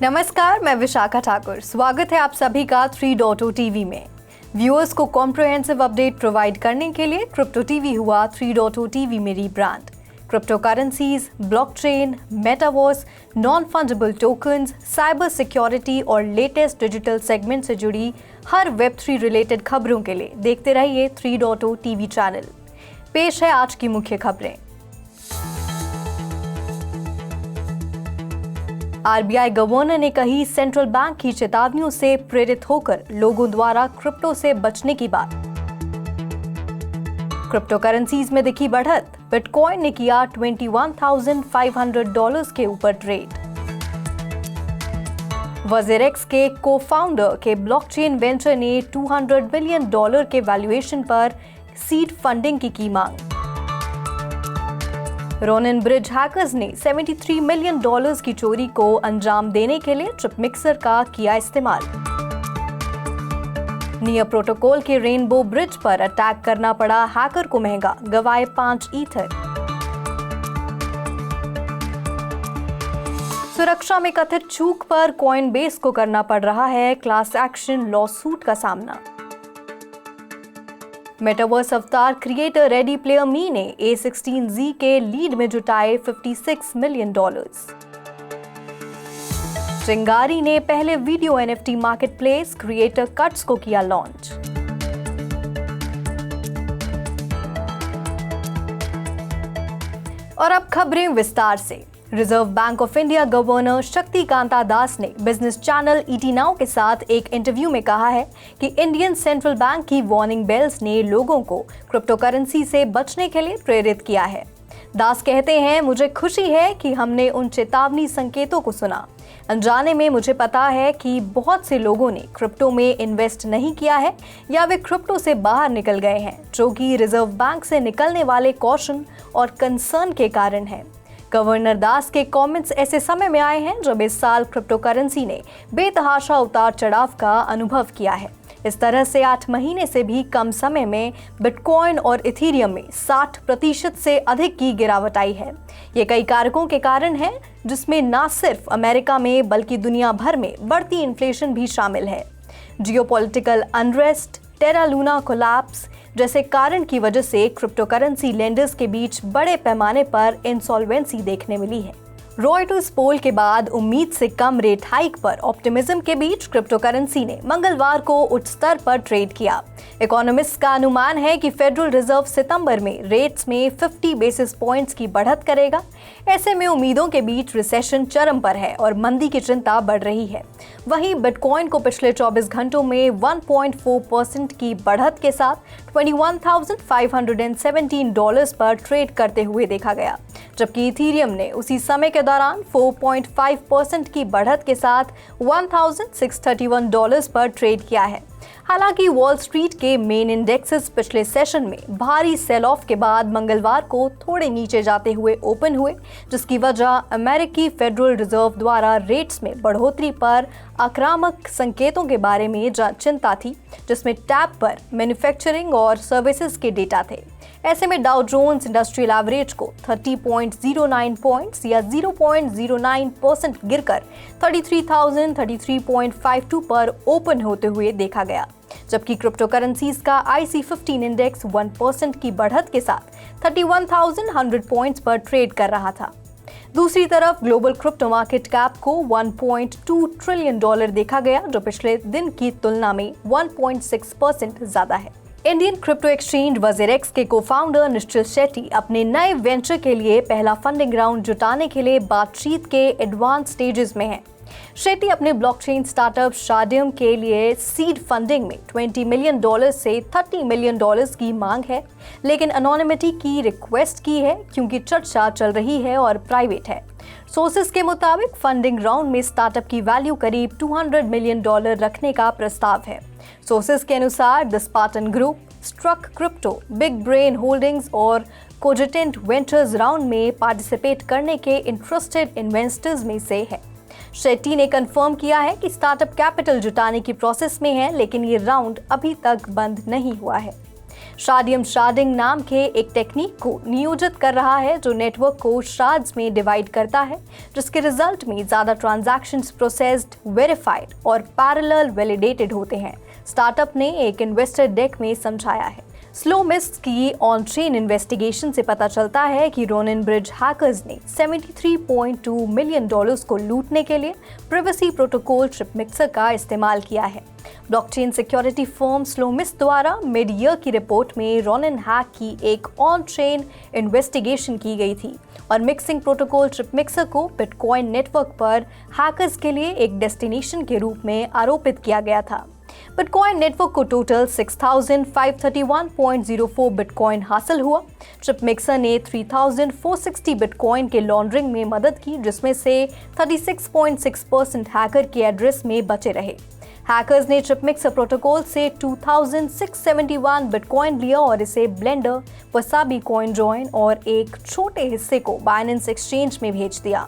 नमस्कार, मैं विशाखा ठाकुर। स्वागत है आप सभी का 3.0 टीवी में। व्यूअर्स को कॉम्प्रिहेंसिव अपडेट प्रोवाइड करने के लिए क्रिप्टो टीवी हुआ 3.0 टीवी में rebrand. Crypto currencies, blockchain, metaverse, non fungible tokens, cyber security और लेटेस्ट डिजिटल सेगमेंट से जुड़ी हर वेब3 रिलेटेड खबरों के लिए देखते रहिए 3.0 टीवी चैनल। पेश है आज की मुख्य खबरें। आरबीआई गवर्नर ने कही सेंट्रल बैंक की चेतावनियों से प्रेरित होकर लोगों द्वारा क्रिप्टो से बचने की बात। क्रिप्टो करेंसीज में दिखी बढ़त, बिटकॉइन ने किया $21,500 के ऊपर ट्रेड। वज़ीरएक्स के को-फाउंडर के ब्लॉकचेन वेंचर ने $200 बिलियन के वैल्यूएशन पर सीड फंडिंग की मांग। रोनिन ब्रिज हैकर्स ने $73 मिलियन की चोरी को अंजाम देने के लिए चिप मिक्सर का किया इस्तेमाल। नियर प्रोटोकॉल के रेनबो ब्रिज पर अटैक करना पड़ा हैकर को महंगा, गंवाए 5 ईथर। सुरक्षा में कथित चूक पर कॉइनबेस को करना पड़ रहा है क्लास एक्शन लॉसूट का सामना। मेटावर्स अवतार क्रिएटर रेडी प्लेयर मी ने A16Z के लीड में जुटाए $56 मिलियन। चिंगारी ने पहले video NFT marketplace Creator Cuts को किया लॉन्च। और अब खबरें विस्तार से। Reserve Bank of India governor Shaktikanta Das ने बिजनेस चैनल ET Now के साथ एक इंटरव्यू में कहा है कि इंडियन सेंट्रल बैंक की वार्निंग बेल्स ने लोगों को क्रिप्टो करेंसी से बचने के लिए प्रेरित किया है। दास कहते हैं, मुझे खुशी है कि हमने उन चेतावनी संकेतों को सुना। अनजाने में मुझे पता है कि बहुत से लोगों ने क्रिप्टो में इन्वेस्ट नहीं किया है या वे क्रिप्टो से बाहर निकल गए हैं, जो कि रिजर्व बैंक से निकलने वाले कॉशन और कंसर्न के कारण है। गवर्नर दास के कमेंट्स ऐसे समय में आए हैं जब इस साल क्रिप्टो करेंसी ने बेतहाशा उतार चढ़ाव का अनुभव किया है। इस तरह से 8 महीने से भी कम समय में बिटकॉइन और इथेरियम में 60% से अधिक की गिरावट आई है। ये कई कारकों के कारण है, जिसमें न सिर्फ अमेरिका में बल्कि दुनिया भर में बढ़ती इन्फ्लेशन भी शामिल है। Geopolitical unrest, Terra Luna collapse जैसे कारण की वजह से क्रिप्टो करेंसी लेंडर्स के बीच बड़े पैमाने पर इंसॉल्वेंसी देखने मिली है। रॉयटर्स पोल के बाद उम्मीद से कम रेट हाइक पर ऑप्टिमिज्म के बीच क्रिप्टो करेंसी ने मंगलवार को उच्च स्तर पर ट्रेड किया। इकोनॉमिस्ट का अनुमान है कि फेडरल रिजर्व सितंबर में रेट्स में 50 बेसिस पॉइंट्स की बढ़त करेगा। ऐसे में उम्मीदों के बीच रिसेशन चरम पर है और मंदी की चिंता बढ़ रही है। वहीं बिटकॉइन को पिछले 24 घंटों में 1.4% की बढ़त के साथ $21,517 पर ट्रेड करते हुए देखा गया, जबकि इथेरियम ने उसी समय के दौरान 4.5% की बढ़त के साथ $1,631 पर ट्रेड किया है। हालांकि वॉल स्ट्रीट के मेन इंडेक्सेस पिछले सेशन में भारी सेल ऑफ के बाद मंगलवार को थोड़े नीचे जाते हुए ओपन हुए, जिसकी वजह अमेरिकी फेडरल रिजर्व द्वारा रेट्स में बढ़ोतरी पर आक्रामक संकेतों के बारे में चिंता थी, जिसमें टैब पर मैन्युफैक्चरिंग और सर्विसेज के डेटा थे। ऐसे में डाउ जोन्स इंडस्ट्रियल एवरेज को 30.09 पॉइंट्स या 0.09% गिरकर 33,033.52 पर ओपन होते हुए देखा गया, जबकि क्रिप्टो करेंसीज का IC15 इंडेक्स 1% की बढ़त के साथ 31,100 पॉइंट्स पर ट्रेड कर रहा था। दूसरी तरफ ग्लोबल क्रिप्टो मार्केट कैप को $1.2 ट्रिलियन देखा गया, जो पिछले दिन की तुलना में 1.6% ज्यादा है। इंडियन क्रिप्टो एक्सचेंज वज़ीरएक्स के को-फाउंडर निश्चिल शेट्टी अपने नए वेंचर के लिए पहला फंडिंग राउंड जुटाने के लिए बातचीत के एडवांस स्टेजेस में हैं। शेट्टी अपने ब्लॉकचेन स्टार्टअप शाडियम के लिए सीड फंडिंग में $20 मिलियन से $30 मिलियन की मांग है, लेकिन अनोनिमिटी की रिक्वेस्ट की है क्योंकि चर्चा चल रही है और प्राइवेट है। सोर्सेस के मुताबिक फंडिंग राउंड में स्टार्टअप की वैल्यू करीब $200 मिलियन रखने का प्रस्ताव है। सोर्सेस के अनुसार the Spartan Group, Struck Crypto, Big Brain Holdings और कोजिटेंट वेंचर्स राउंड में पार्टिसिपेट करने के इंटरेस्टेड इन्वेस्टर्स में से है। शेट्टी ने कंफर्म किया है कि स्टार्टअप कैपिटल जुटाने की प्रोसेस में है, लेकिन ये राउंड अभी तक बंद नहीं हुआ है। शाडियम शार्डिंग नाम के एक टेक्निक को नियोजित कर रहा है जो नेटवर्क को शार्ड्स में डिवाइड करता है, जिसके रिजल्ट में ज्यादा ट्रांजैक्शंस प्रोसेस्ड, वेरीफाइड और पैरेलल वैलिडेटेड होते हैं। स्टार्टअप ने एक इन्वेस्टर डेक में समझाया है। स्लो मिस्ट की ऑन चेन इन्वेस्टिगेशन से पता चलता है कि रोनिन ब्रिज हैकर्स ने $73.2 मिलियन को लूटने के लिए प्राइवेसी प्रोटोकॉल चिप मिक्सर का इस्तेमाल किया है। ब्लॉकचेन सिक्योरिटी फर्म स्लोमिस्ट द्वारा मिड ईयर की रिपोर्ट में रोनिन हैक की एक ऑन चेन इन्वेस्टिगेशन की गई थी और मिक्सिंग प्रोटोकॉल चिप मिक्सर को बिटकॉइन नेटवर्क पर हैकर्स के लिए एक डेस्टिनेशन के रूप में आरोपित किया गया था। बिटकॉइन नेटवर्क को टोटल 6,531.04 बिटकॉइन हासिल हुआ। चिप मिक्सर ने 3,460 बिटकॉइन के लॉन्ड्रिंग में मदद की, जिसमें से 36.6% हैकर के एड्रेस में बचे रहे। हैकर्स ने चिप मिक्सर प्रोटोकॉल से 2,671 बिटकॉइन लिया और इसे ब्लेंडर, वसाबी कॉइन जॉइन और एक छोटे हिस्से को बाइनेंस एक्सचेंज में भेज दिया।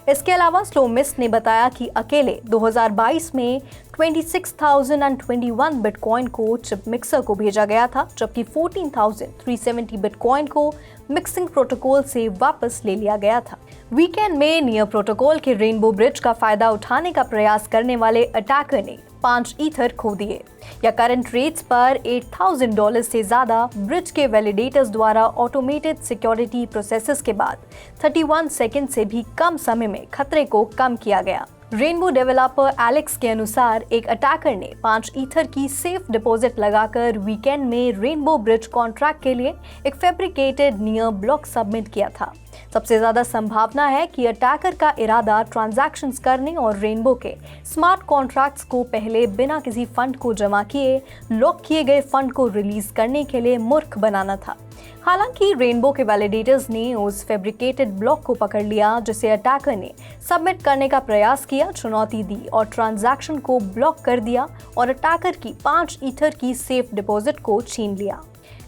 इसके अलावा स्लोमिस्ट ने बताया कि अकेले 2022 में 26,021 बिटकॉइन को चिप मिक्सर को भेजा गया था, जबकि 14,370 बिटकॉइन को मिक्सिंग प्रोटोकॉल से वापस ले लिया गया था। वीकेंड में नियर प्रोटोकॉल के रेनबो ब्रिज का फायदा उठाने का प्रयास करने वाले अटैकर ने 5 ईथर खो दिए, या करंट रेट्स पर $8,000 से ज्यादा ब्रिज के वैलिडेटर्स द्वारा ऑटोमेटेड सिक्योरिटी प्रोसेसेस के बाद 31 सेकंड से भी कम समय में खतरे को कम किया गया। रेनबो डेवलपर एलेक्स के अनुसार एक अटैकर ने 5 ईथर की सेफ डिपॉजिट लगाकर वीकेंड में रेनबो ब्रिज कॉन्ट्रैक्ट के लिए एक फैब्रिकेटेड नियर ब्लॉक सबमिट किया था। सबसे ज्यादा संभावना है कि अटैकर का इरादा ट्रांजैक्शंस करने और रेनबो के स्मार्ट कॉन्ट्रैक्ट्स को पहले बिना किसी फंड को जमा किए लॉक किए गए फंड को रिलीज करने के लिए मूर्ख बनाना था। हालांकि रेनबो के वैलिडेटर्स ने उस फैब्रिकेटेड ब्लॉक को पकड़ लिया जिसे अटैकर ने सबमिट करने का प्रयास किया, चुनौती दी और ट्रांजैक्शन को ब्लॉक कर दिया और अटैकर की 5 ईथर की सेफ डिपॉजिट को छीन लिया।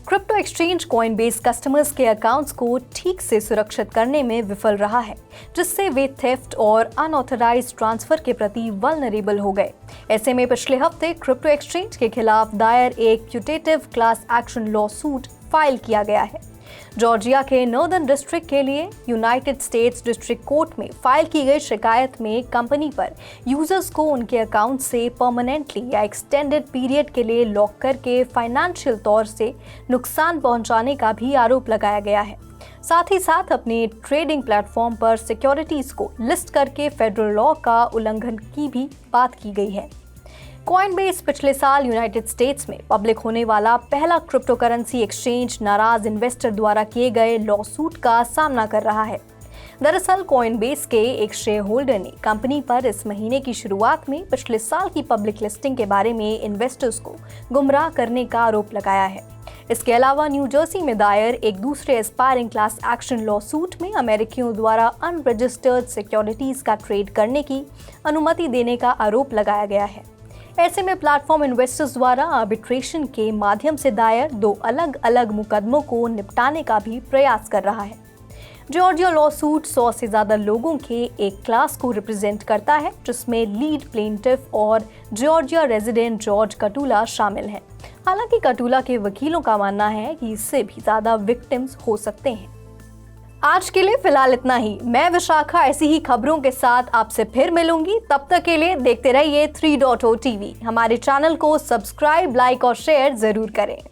क्रिप्टो एक्सचेंज कॉइनबेस कस्टमर्स के अकाउंट्स को ठीक से सुरक्षित करने में विफल रहा है, जिससे वे थेफ्ट और अनऑथराइज्ड ट्रांसफर के प्रति वल्नरेबल हो गए। ऐसे में पिछले हफ्ते क्रिप्टो एक्सचेंज के खिलाफ दायर एक putative class action law suit file किया गया है। जॉर्जिया के नॉर्दर्न डिस्ट्रिक्ट के लिए यूनाइटेड स्टेट्स डिस्ट्रिक्ट कोर्ट में फाइल की गई शिकायत में कंपनी पर यूजर्स को उनके अकाउंट से परमानेंटली या एक्सटेंडेड पीरियड के लिए लॉक करके फाइनेंशियल तौर से नुकसान पहुंचाने का भी आरोप लगाया गया है। साथ ही साथ अपने ट्रेडिंग प्लेटफॉर्म पर सिक्योरिटीज को लिस्ट करके फेडरल लॉ का उल्लंघन की भी बात की गई है। कॉइनबेस पिछले साल यूनाइटेड स्टेट्स में पब्लिक होने वाला पहला क्रिप्टो करेंसी एक्सचेंज नाराज इन्वेस्टर द्वारा किए गए लॉ सूट का सामना कर रहा है। दरअसल कॉइनबेस के एक शेयर होल्डर ने कंपनी पर इस महीने की शुरुआत में पिछले साल की पब्लिक लिस्टिंग के बारे में इन्वेस्टर्स को गुमराह करने का आरोप लगाया है। इसके अलावा न्यू जर्सी में दायर एक दूसरे aspiring class action law suit में अमेरिकियों द्वारा अनरजिस्टर्ड सिक्योरिटीज का ट्रेड करने की अनुमति देने का आरोप लगाया गया है। ऐसे में प्लेटफॉर्म इन्वेस्टर्स द्वारा आर्बिट्रेशन के माध्यम से दायर 2 अलग अलग मुकदमों को निपटाने का भी प्रयास कर रहा है। जॉर्जिया लॉ सूट 100 से ज्यादा लोगों के एक क्लास को रिप्रेजेंट करता है, जिसमें लीड प्लेंटिफ और जॉर्जिया रेजिडेंट जॉर्ज कटुला शामिल हैं। हालांकि कटुला के वकीलों का मानना है कि इससे भी ज्यादा विक्टिम्स हो सकते हैं। आज के लिए फिलहाल इतना ही। मैं विशाखा ऐसी ही खबरों के साथ आपसे फिर मिलूंगी। तब तक के लिए देखते रहिए 3.0 टीवी। हमारे चैनल को सब्सक्राइब, लाइक और शेयर जरूर करें।